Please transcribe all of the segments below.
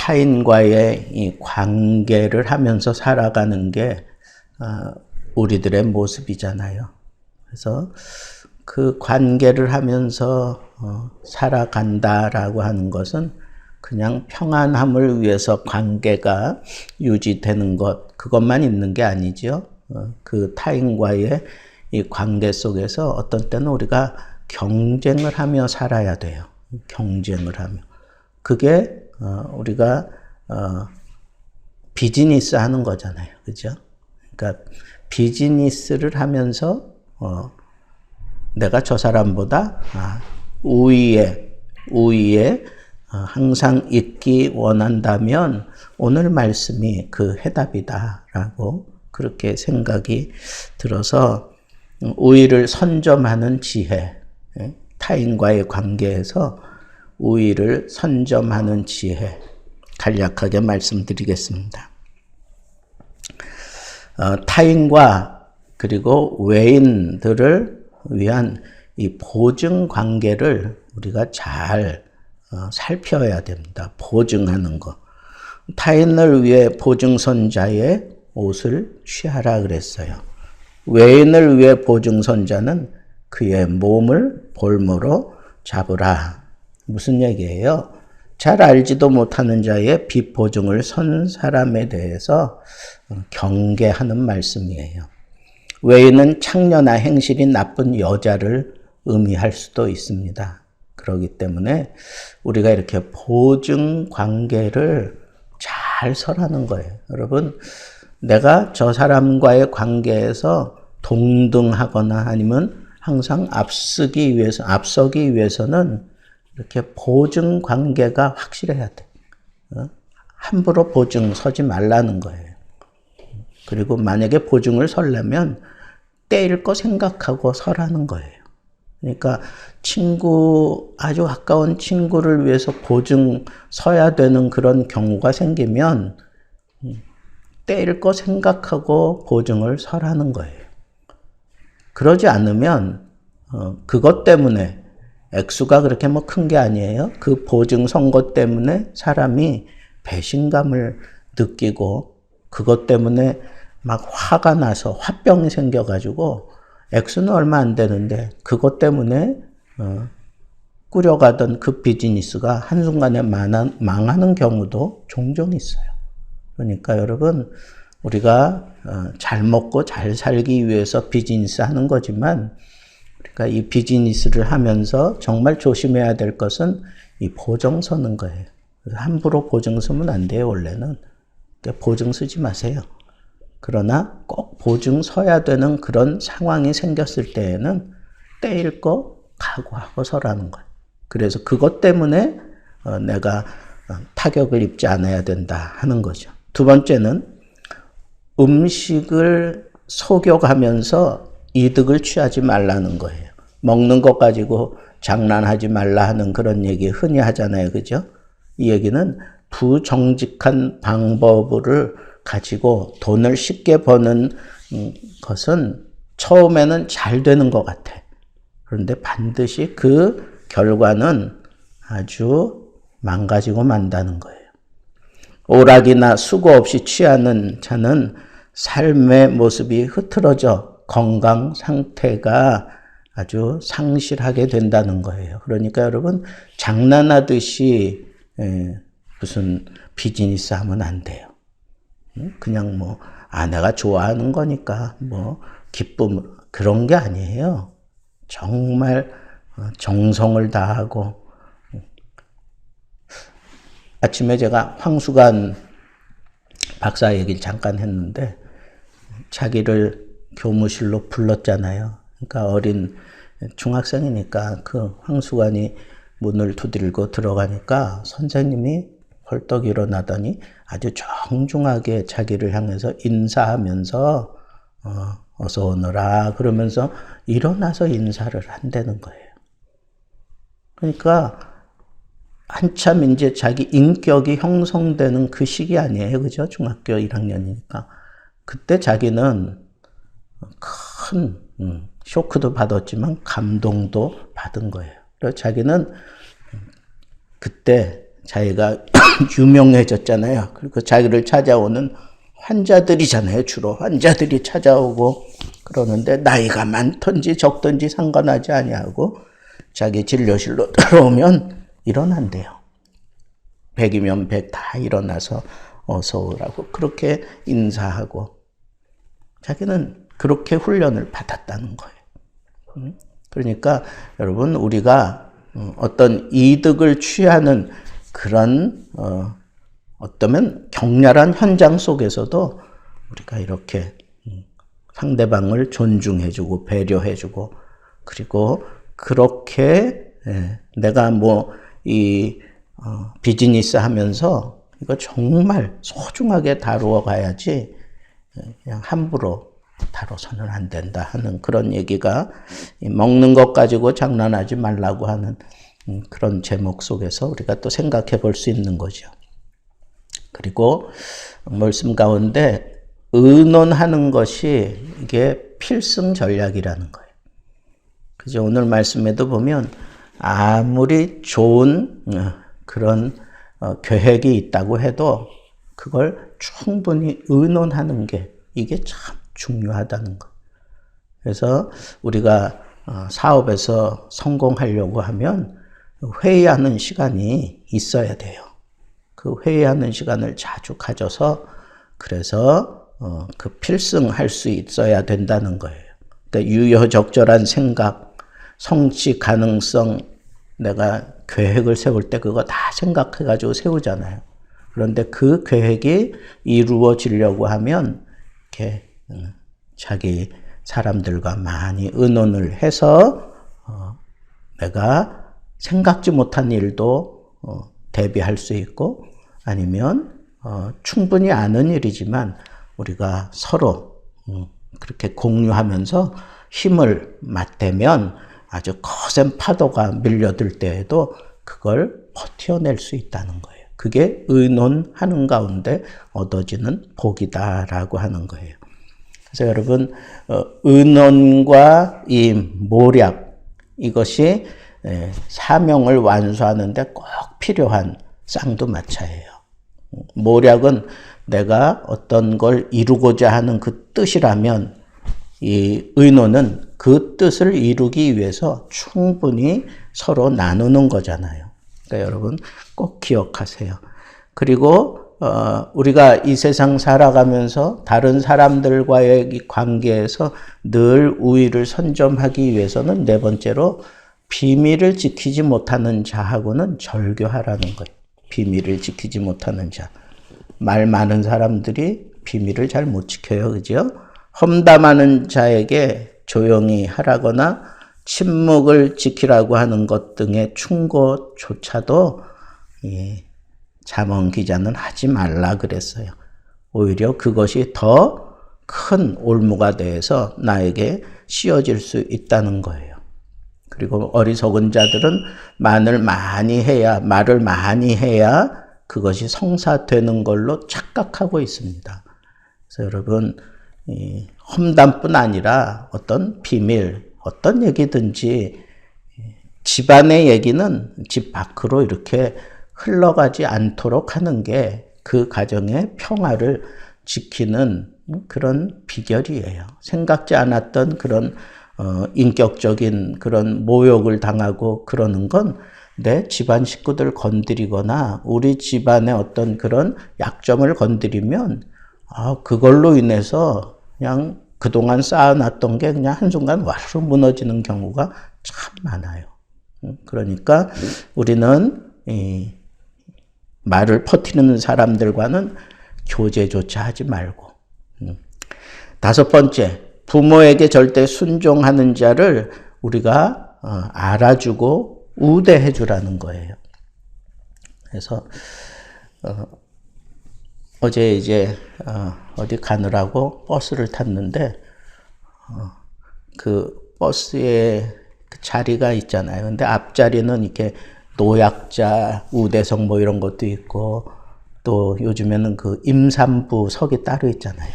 타인과의 이 관계를 하면서 살아가는 게 우리들의 모습이잖아요. 그래서 그 관계를 하면서 살아간다라고 하는 것은 그냥 평안함을 위해서 관계가 유지되는 것, 그것만 있는 게 아니죠. 그 타인과의 이 관계 속에서 어떤 때는 우리가 경쟁을 하며 살아야 돼요. 경쟁을 하며. 그게 우리가 비즈니스 하는 거잖아요. 그죠? 그러니까 비즈니스를 하면서 내가 저 사람보다 우위에 항상 있기 원한다면 오늘 말씀이 그 해답이다라고 그렇게 생각이 들어서 우위를 선점하는 지혜, 타인과의 관계에서 우위를 선점하는 지혜, 간략하게 말씀드리겠습니다. 타인과 그리고 외인들을 위한 이 보증 관계를 우리가 잘 살펴야 됩니다. 보증하는 거. 타인을 위해 보증선자의 옷을 취하라 그랬어요. 외인을 위해 보증선자는 그의 몸을 볼모로 잡으라. 무슨 얘기예요? 잘 알지도 못하는 자의 비보증을 선 사람에 대해서 경계하는 말씀이에요. 외인은 창녀나 행실이 나쁜 여자를 의미할 수도 있습니다. 그렇기 때문에 우리가 이렇게 보증 관계를 잘 설하는 거예요. 여러분, 내가 저 사람과의 관계에서 동등하거나 아니면 항상 앞서기 위해서는 이렇게 보증 관계가 확실해야 돼. 함부로 보증 서지 말라는 거예요. 그리고 만약에 보증을 서려면 떼일 거 생각하고 서라는 거예요. 그러니까 아주 가까운 친구를 위해서 보증 서야 되는 그런 경우가 생기면 떼일 거 생각하고 보증을 서라는 거예요. 그러지 않으면 그것 때문에 액수가 그렇게 뭐 큰 게 아니에요. 그 보증 선 것 때문에 사람이 배신감을 느끼고 그것 때문에 막 화가 나서 화병이 생겨가지고 액수는 얼마 안 되는데 그것 때문에 꾸려가던 그 비즈니스가 한순간에 망하는 경우도 종종 있어요. 그러니까 여러분, 우리가 잘 먹고 잘 살기 위해서 비즈니스 하는 거지만 그러니까 이 비즈니스를 하면서 정말 조심해야 될 것은 이 보증 서는 거예요. 그래서 함부로 보증 서면 안 돼요, 원래는. 그러니까 보증 쓰지 마세요. 그러나 꼭 보증 서야 되는 그런 상황이 생겼을 때에는 떼일 거 각오하고 서라는 거예요. 그래서 그것 때문에 내가 타격을 입지 않아야 된다 하는 거죠. 두 번째는 음식을 속여가면서 이득을 취하지 말라는 거예요. 먹는 것 가지고 장난하지 말라 하는 그런 얘기 흔히 하잖아요. 그죠? 이 얘기는 부정직한 방법을 가지고 돈을 쉽게 버는 것은 처음에는 잘 되는 것 같아. 그런데 반드시 그 결과는 아주 망가지고 만다는 거예요. 오락이나 수고 없이 취하는 자는 삶의 모습이 흐트러져 건강 상태가 아주 상실하게 된다는 거예요. 그러니까 여러분, 장난하듯이 무슨 비즈니스 하면 안 돼요. 그냥 내가 좋아하는 거니까 기쁨, 그런 게 아니에요. 정말 정성을 다하고. 아침에 제가 황수관 박사 얘기를 잠깐 했는데 자기를 교무실로 불렀잖아요. 그러니까 어린 중학생이니까 그 황수관이 문을 두드리고 들어가니까 선생님이 벌떡 일어나더니 아주 정중하게 자기를 향해서 인사하면서 어서 오너라 그러면서 일어나서 인사를 한다는 거예요. 그러니까 한참 이제 자기 인격이 형성되는 그 시기 아니에요. 그죠? 중학교 1학년이니까. 그때 자기는 큰 쇼크도 받았지만 감동도 받은 거예요. 그래서 자기는 그때 자기가 유명해졌잖아요. 그리고 자기를 찾아오는 환자들이잖아요. 주로 환자들이 찾아오고 그러는데 나이가 많든지 적든지 상관하지 아니하고 자기 진료실로 들어오면 일어난대요. 100이면 100 다 일어나서 어서 오라고 그렇게 인사하고 자기는 그렇게 훈련을 받았다는 거예요. 그러니까 여러분 우리가 어떤 이득을 취하는 그런 어쩌면 격렬한 현장 속에서도 우리가 이렇게 상대방을 존중해주고 배려해주고 그리고 그렇게 내가 이 비즈니스 하면서 이거 정말 소중하게 다루어 가야지 그냥 함부로 다뤄서는 안 된다 하는 그런 얘기가 먹는 것 가지고 장난하지 말라고 하는 그런 제목 속에서 우리가 또 생각해 볼 수 있는 거죠. 그리고 말씀 가운데 의논하는 것이 이게 필승 전략이라는 거예요. 그죠? 오늘 말씀에도 보면 아무리 좋은 그런 계획이 있다고 해도 그걸 충분히 의논하는 게 이게 참 중요하다는 거. 그래서 우리가 사업에서 성공하려고 하면 회의하는 시간이 있어야 돼요. 그 회의하는 시간을 자주 가져서 그래서 그 필승할 수 있어야 된다는 거예요. 그러니까 유효적절한 생각, 성취 가능성, 내가 계획을 세울 때 그거 다 생각해가지고 세우잖아요. 그런데 그 계획이 이루어지려고 하면 이렇게 자기 사람들과 많이 의논을 해서 내가 생각지 못한 일도 대비할 수 있고 아니면 충분히 아는 일이지만 우리가 서로 그렇게 공유하면서 힘을 맞대면 아주 거센 파도가 밀려들 때에도 그걸 버텨낼 수 있다는 거예요. 그게 의논하는 가운데 얻어지는 복이다라고 하는 거예요. 그래서 여러분 의논과 이 모략 이것이 사명을 완수하는 데 꼭 필요한 쌍두마차예요. 모략은 내가 어떤 걸 이루고자 하는 그 뜻이라면 이 의논은 그 뜻을 이루기 위해서 충분히 서로 나누는 거잖아요. 그러니까 여러분 꼭 기억하세요. 그리고 우리가 이 세상 살아가면서 다른 사람들과의 이 관계에서 늘 우위를 선점하기 위해서는 네 번째로 비밀을 지키지 못하는 자하고는 절교하라는 거예요. 비밀을 지키지 못하는 자. 말 많은 사람들이 비밀을 잘 못 지켜요. 그죠? 험담하는 자에게 조용히 하라거나 침묵을 지키라고 하는 것 등의 충고조차도 잠언 기자는 하지 말라 그랬어요. 오히려 그것이 더 큰 올무가 돼서 나에게 씌워질 수 있다는 거예요. 그리고 어리석은 자들은 말을 많이 해야 그것이 성사되는 걸로 착각하고 있습니다. 그래서 여러분 험담뿐 아니라 어떤 비밀, 어떤 얘기든지 집안의 얘기는 집 밖으로 이렇게 흘러가지 않도록 하는 게 그 가정의 평화를 지키는 그런 비결이에요. 생각지 않았던 그런 인격적인 그런 모욕을 당하고 그러는 건 내 집안 식구들 건드리거나 우리 집안의 어떤 그런 약점을 건드리면 그걸로 인해서 그냥 그동안 쌓아놨던 게 그냥 한순간 와르르 무너지는 경우가 참 많아요. 그러니까 우리는 말을 퍼뜨리는 사람들과는 교제조차 하지 말고. 다섯 번째, 부모에게 절대 순종하는 자를 우리가 알아주고 우대해 주라는 거예요. 그래서 어제 이제 어디 가느라고 버스를 탔는데 그 버스에 그 자리가 있잖아요. 근데 앞자리는 이렇게 노약자, 우대석 뭐 이런 것도 있고 또 요즘에는 그 임산부석이 따로 있잖아요.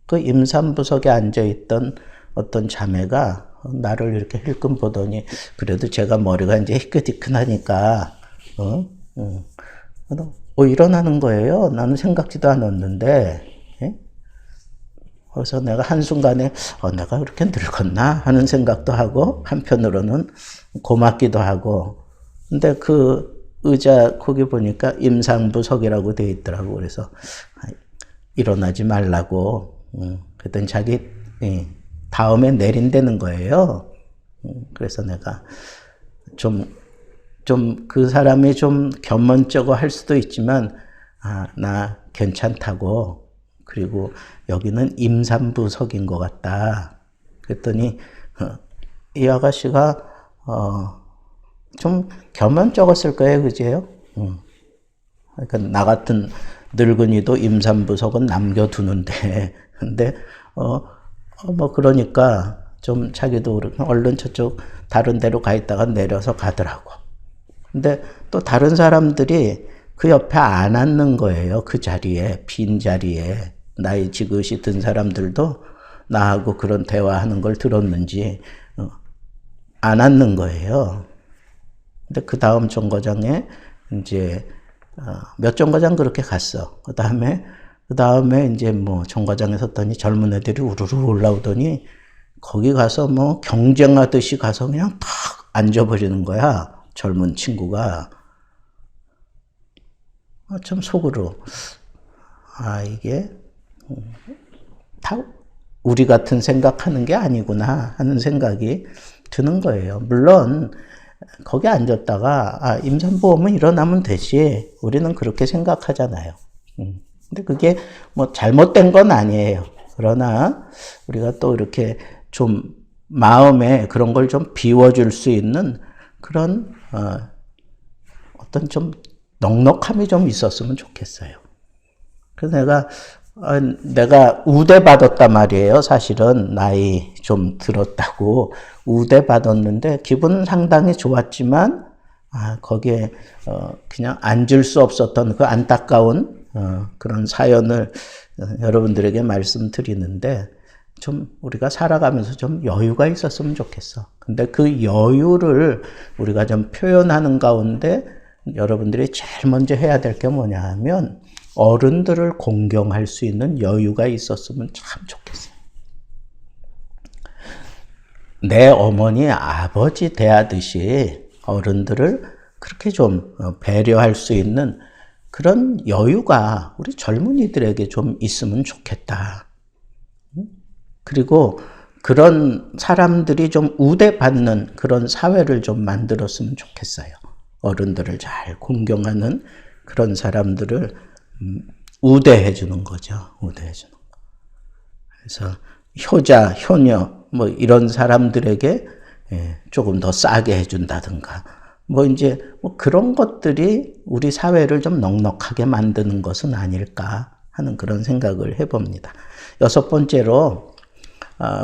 그 임산부석에 앉아있던 어떤 자매가 나를 이렇게 힐끔 보더니 그래도 제가 머리가 이제 희끗희끗하니까 일어나는 거예요. 나는 생각지도 않았는데. 예? 그래서 내가 한순간에 내가 그렇게 늙었나 하는 생각도 하고 한편으로는 고맙기도 하고. 근데 그 의자 거기 보니까 임산부석이라고 돼 있더라고. 그래서 일어나지 말라고. 그랬더니 자기 다음에 내린다는 거예요. 그래서 내가 좀 그 사람이 좀 견문쩍어 할 수도 있지만 나 괜찮다고. 그리고 여기는 임산부석인 것 같다. 그랬더니 이 아가씨가 좀 견문쩍었을 거예요. 그제요? 그러니까 나 같은 늙은이도 임산부석은 남겨두는데 근데 뭐 그러니까 좀 자기도 얼른 저쪽 다른 데로 가 있다가 내려서 가더라고. 근데 또 다른 사람들이 그 옆에 안 앉는 거예요. 그 자리에, 빈 자리에. 나이 지긋이 든 사람들도 나하고 그런 대화하는 걸 들었는지 안 앉는 거예요. 근데 그 다음 정거장에 이제 몇 정거장 그렇게 갔어. 그 다음에 이제 뭐 정거장에 섰더니 젊은 애들이 우르르 올라오더니 거기 가서 뭐 경쟁하듯이 가서 그냥 탁 앉아버리는 거야. 젊은 친구가. 참 속으로 이게 다 우리 같은 생각하는 게 아니구나 하는 생각이 드는 거예요. 물론 거기 앉았다가 임산부험은 일어나면 되지. 우리는 그렇게 생각하잖아요. 근데 그게 뭐 잘못된 건 아니에요. 그러나 우리가 또 이렇게 좀 마음에 그런 걸 좀 비워줄 수 있는 그런 어떤 좀 넉넉함이 좀 있었으면 좋겠어요. 그래서 내가 우대 받았단 말이에요. 사실은 나이 좀 들었다고 우대 받았는데 기분은 상당히 좋았지만 거기에 그냥 앉을 수 없었던 그 안타까운 그런 사연을 여러분들에게 말씀드리는데 좀 우리가 살아가면서 좀 여유가 있었으면 좋겠어. 근데 그 여유를 우리가 좀 표현하는 가운데 여러분들이 제일 먼저 해야 될 게 뭐냐 하면 어른들을 공경할 수 있는 여유가 있었으면 참 좋겠어요. 내 어머니, 아버지 대하듯이 어른들을 그렇게 좀 배려할 수 있는 그런 여유가 우리 젊은이들에게 좀 있으면 좋겠다. 그리고 그런 사람들이 좀 우대받는 그런 사회를 좀 만들었으면 좋겠어요. 어른들을 잘 공경하는 그런 사람들을 우대해 주는 거죠. 우대해 주는 거. 그래서 효자, 효녀 뭐 이런 사람들에게 조금 더 싸게 해준다든가 뭐 이제 뭐 그런 것들이 우리 사회를 좀 넉넉하게 만드는 것은 아닐까 하는 그런 생각을 해봅니다. 여섯 번째로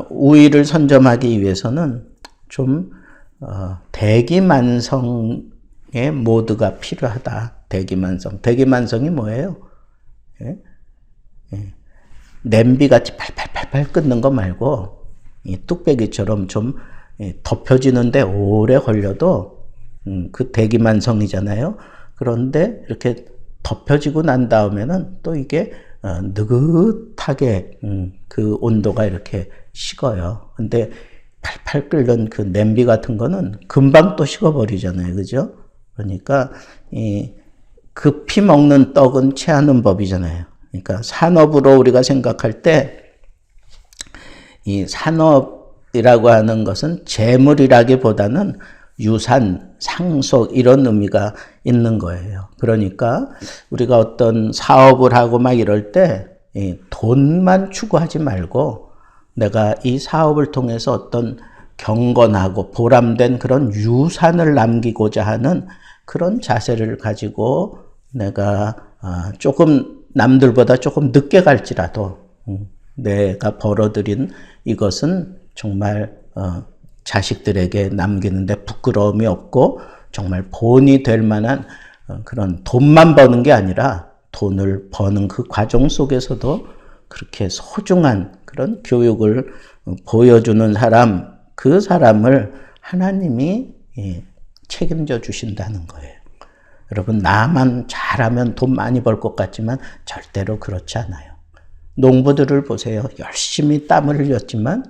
우위를 선점하기 위해서는 좀 대기만성의 모드가 필요하다. 대기만성. 대기만성이 뭐예요? 냄비같이 팔팔팔팔 끓는 거 말고 이 뚝배기처럼 좀 덮여지는데 오래 걸려도 그 대기만성이잖아요. 그런데 이렇게 덮여지고 난 다음에는 또 이게 느긋하게 그 온도가 이렇게 식어요. 근데 팔팔 끓는 그 냄비 같은 거는 금방 또 식어버리잖아요. 그죠? 그러니까 급히 먹는 떡은 체하는 법이잖아요. 그러니까 산업으로 우리가 생각할 때 이 산업이라고 하는 것은 재물이라기보다는 유산, 상속 이런 의미가 있는 거예요. 그러니까 우리가 어떤 사업을 하고 막 이럴 때 돈만 추구하지 말고 내가 이 사업을 통해서 어떤 경건하고 보람된 그런 유산을 남기고자 하는 그런 자세를 가지고 내가 조금 남들보다 조금 늦게 갈지라도 내가 벌어들인 이것은 정말 자식들에게 남기는데 부끄러움이 없고 정말 본이 될 만한 그런 돈만 버는 게 아니라 돈을 버는 그 과정 속에서도 그렇게 소중한 그런 교육을 보여주는 사람, 그 사람을 하나님이 책임져 주신다는 거예요. 여러분, 나만 잘하면 돈 많이 벌 것 같지만 절대로 그렇지 않아요. 농부들을 보세요. 열심히 땀을 흘렸지만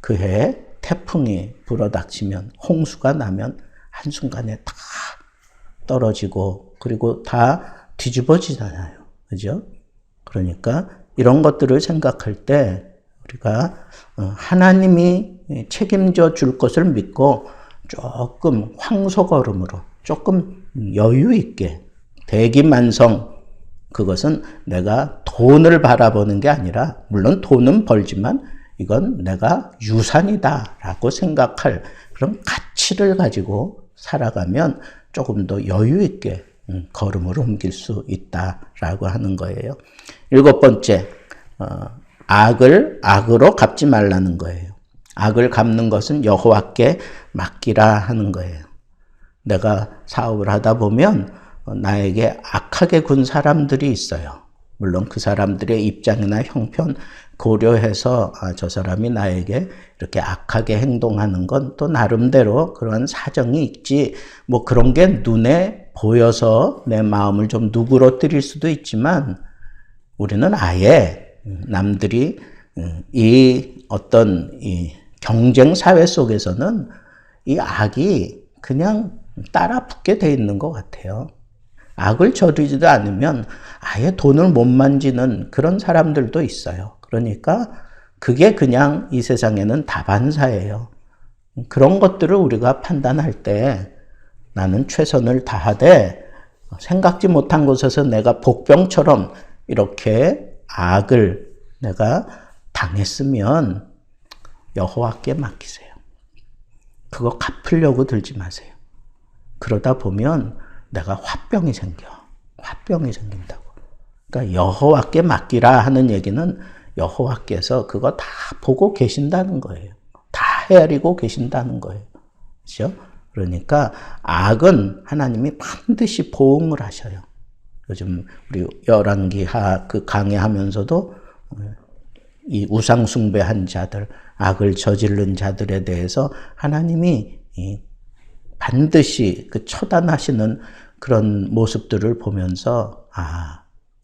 그 해에 태풍이 불어닥치면, 홍수가 나면 한순간에 다 떨어지고 그리고 다 뒤집어지잖아요. 그죠? 그러니까 이런 것들을 생각할 때 우리가 하나님이 책임져 줄 것을 믿고 조금 황소걸음으로, 조금 여유 있게, 대기만성, 그것은 내가 돈을 바라보는 게 아니라, 물론 돈은 벌지만 이건 내가 유산이다라고 생각할 그런 가치를 가지고 살아가면 조금 더 여유 있게 걸음을 옮길 수 있다라고 하는 거예요. 7번째, 악을 악으로 갚지 말라는 거예요. 악을 갚는 것은 여호와께 맡기라 하는 거예요. 내가 사업을 하다 보면 나에게 악하게 군 사람들이 있어요. 물론 그 사람들의 입장이나 형편 고려해서 저 사람이 나에게 이렇게 악하게 행동하는 건 또 나름대로 그런 사정이 있지, 뭐 그런 게 눈에 보여서 내 마음을 좀 누그러뜨릴 수도 있지만, 우리는 아예 남들이 이 어떤 이 경쟁 사회 속에서는 이 악이 그냥 따라 붙게 돼 있는 것 같아요. 악을 저지르지도 않으면 아예 돈을 못 만지는 그런 사람들도 있어요. 그러니까 그게 그냥 이 세상에는 다반사예요. 그런 것들을 우리가 판단할 때 나는 최선을 다하되 생각지 못한 곳에서 내가 복병처럼 이렇게 악을 내가 당했으면 여호와께 맡기세요. 그거 갚으려고 들지 마세요. 그러다 보면 내가 화병이 생긴다고. 그러니까 여호와께 맡기라 하는 얘기는 여호와께서 그거 다 보고 계신다는 거예요. 다 헤아리고 계신다는 거예요. 그렇죠? 그러니까 악은 하나님이 반드시 보응을 하셔요. 요즘 우리 열왕기하 그 강의하면서도 이 우상 숭배한 자들, 악을 저지른 자들에 대해서 하나님이 반드시 그 처단하시는 그런 모습들을 보면서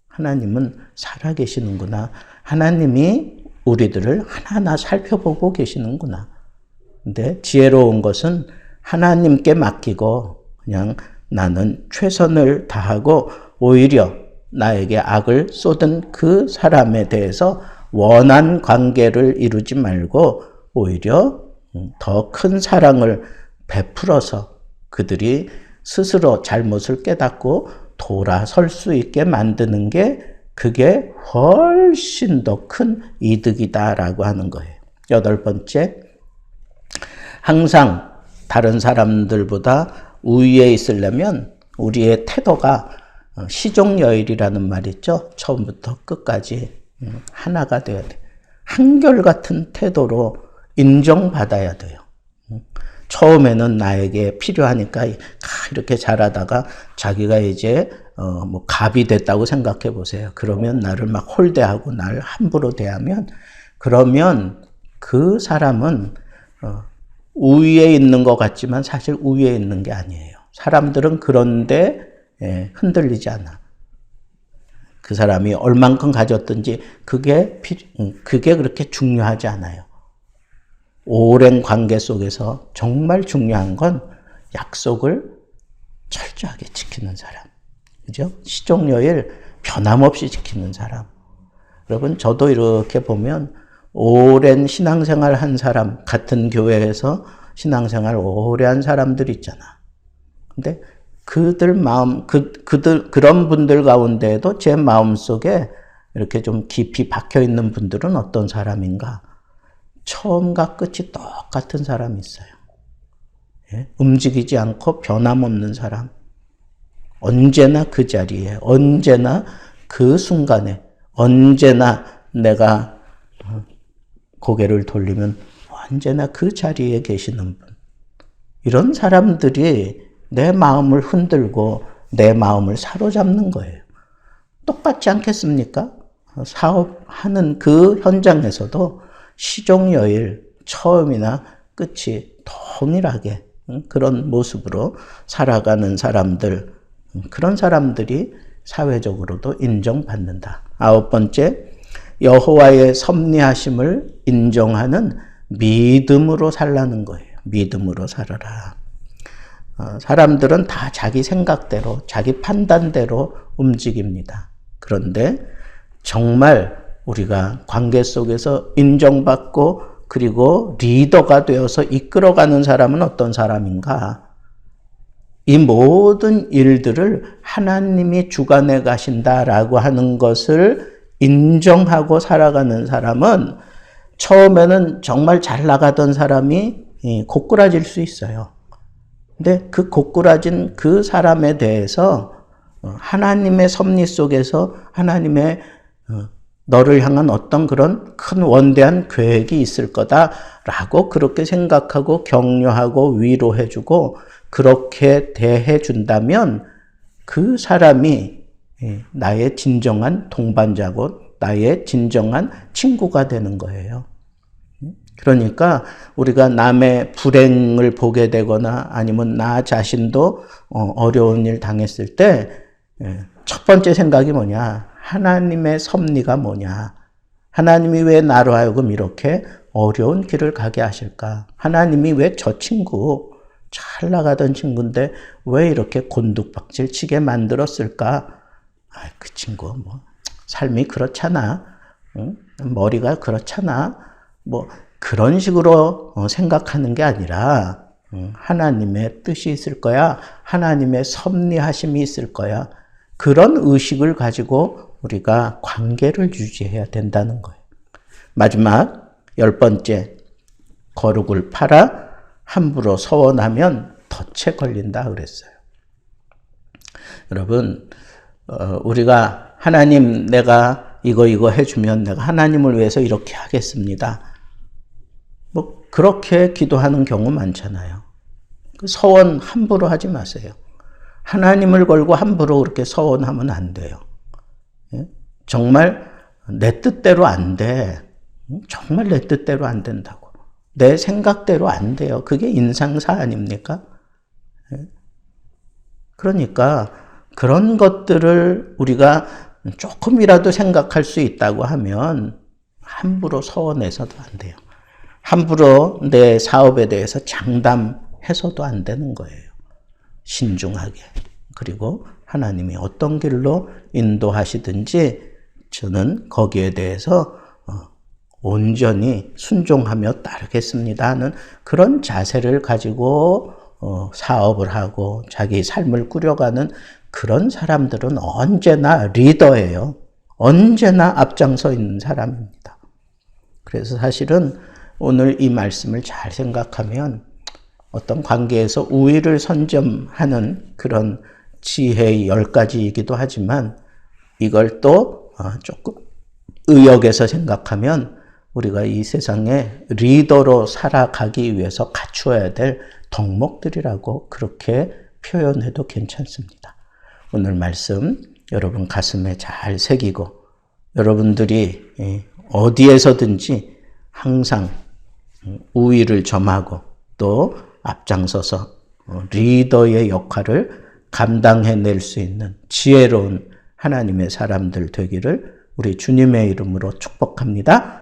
하나님은 살아계시는구나. 하나님이 우리들을 하나하나 살펴보고 계시는구나. 근데 지혜로운 것은 하나님께 맡기고 그냥 나는 최선을 다하고 오히려 나에게 악을 쏟은 그 사람에 대해서 원한 관계를 이루지 말고 오히려 더 큰 사랑을 베풀어서 그들이 스스로 잘못을 깨닫고 돌아설 수 있게 만드는 게 그게 훨씬 더 큰 이득이다라고 하는 거예요. 8번째, 항상 다른 사람들보다 우위에 있으려면 우리의 태도가 시종여일이라는 말 있죠. 처음부터 끝까지 하나가 되어야 돼요. 한결같은 태도로 인정받아야 돼요. 처음에는 나에게 필요하니까 이렇게 잘하다가 자기가 이제 뭐 갑이 됐다고 생각해 보세요. 그러면 나를 막 홀대하고 나를 함부로 대하면, 그러면 그 사람은 우위에 있는 것 같지만 사실 우위에 있는 게 아니에요. 사람들은 그런데 흔들리지 않아. 그 사람이 얼만큼 가졌든지 그게 그렇게 중요하지 않아요. 오랜 관계 속에서 정말 중요한 건 약속을 철저하게 지키는 사람. 그죠? 시종여일 변함없이 지키는 사람. 여러분, 저도 이렇게 보면 오랜 신앙생활 한 사람, 같은 교회에서 신앙생활 오래 한 사람들 있잖아. 근데 그들 마음, 그런 분들 가운데에도 제 마음 속에 이렇게 좀 깊이 박혀 있는 분들은 어떤 사람인가? 처음과 끝이 똑같은 사람이 있어요. 예? 움직이지 않고 변함없는 사람. 언제나 그 자리에, 언제나 그 순간에, 언제나 내가 고개를 돌리면 언제나 그 자리에 계시는 분. 이런 사람들이 내 마음을 흔들고 내 마음을 사로잡는 거예요. 똑같지 않겠습니까? 사업하는 그 현장에서도 시종여일 처음이나 끝이 동일하게 그런 모습으로 살아가는 사람들, 그런 사람들이 사회적으로도 인정받는다. 9번째, 여호와의 섭리하심을 인정하는 믿음으로 살라는 거예요. 믿음으로 살아라. 사람들은 다 자기 생각대로, 자기 판단대로 움직입니다. 그런데 정말 우리가 관계 속에서 인정받고 그리고 리더가 되어서 이끌어가는 사람은 어떤 사람인가? 이 모든 일들을 하나님이 주관해 가신다라고 하는 것을 인정하고 살아가는 사람은 처음에는 정말 잘 나가던 사람이 고꾸라질 수 있어요. 근데 그 고꾸라진 그 사람에 대해서 하나님의 섭리 속에서 하나님의 너를 향한 어떤 그런 큰 원대한 계획이 있을 거다라고 그렇게 생각하고 격려하고 위로해주고 그렇게 대해준다면 그 사람이 나의 진정한 동반자고 나의 진정한 친구가 되는 거예요. 그러니까 우리가 남의 불행을 보게 되거나 아니면 나 자신도 어려운 일 당했을 때 첫 번째 생각이 뭐냐? 하나님의 섭리가 뭐냐? 하나님이 왜 나로 하여금 이렇게 어려운 길을 가게 하실까? 하나님이 왜 저 친구, 잘 나가던 친구인데 왜 이렇게 곤두박질 치게 만들었을까? 그 친구 뭐 삶이 그렇잖아. 응? 머리가 그렇잖아. 뭐 그런 식으로 생각하는 게 아니라 하나님의 뜻이 있을 거야. 하나님의 섭리하심이 있을 거야. 그런 의식을 가지고 우리가 관계를 유지해야 된다는 거예요. 마지막 10번째, 거룩을 팔아 함부로 서원하면 덫에 걸린다 그랬어요. 여러분, 우리가 하나님 내가 이거 해주면 내가 하나님을 위해서 이렇게 하겠습니다. 뭐 그렇게 기도하는 경우 많잖아요. 그 서원 함부로 하지 마세요. 하나님을 걸고 함부로 그렇게 서원하면 안 돼요. 정말 내 뜻대로 안 돼. 정말 내 뜻대로 안 된다고. 내 생각대로 안 돼요. 그게 인상사 아닙니까? 그러니까 그런 것들을 우리가 조금이라도 생각할 수 있다고 하면 함부로 서원해서도 안 돼요. 함부로 내 사업에 대해서 장담해서도 안 되는 거예요. 신중하게. 그리고 하나님이 어떤 길로 인도하시든지 저는 거기에 대해서 온전히 순종하며 따르겠습니다 하는 그런 자세를 가지고 사업을 하고 자기 삶을 꾸려가는 그런 사람들은 언제나 리더예요. 언제나 앞장서 있는 사람입니다. 그래서 사실은 오늘 이 말씀을 잘 생각하면 어떤 관계에서 우위를 선점하는 그런 지혜의 10가지이기도 하지만 이걸 또 조금 의역에서 생각하면 우리가 이 세상에 리더로 살아가기 위해서 갖추어야 될 덕목들이라고 그렇게 표현해도 괜찮습니다. 오늘 말씀 여러분 가슴에 잘 새기고 여러분들이 어디에서든지 항상 우위를 점하고 또 앞장서서 리더의 역할을 감당해낼 수 있는 지혜로운 하나님의 사람들 되기를 우리 주님의 이름으로 축복합니다.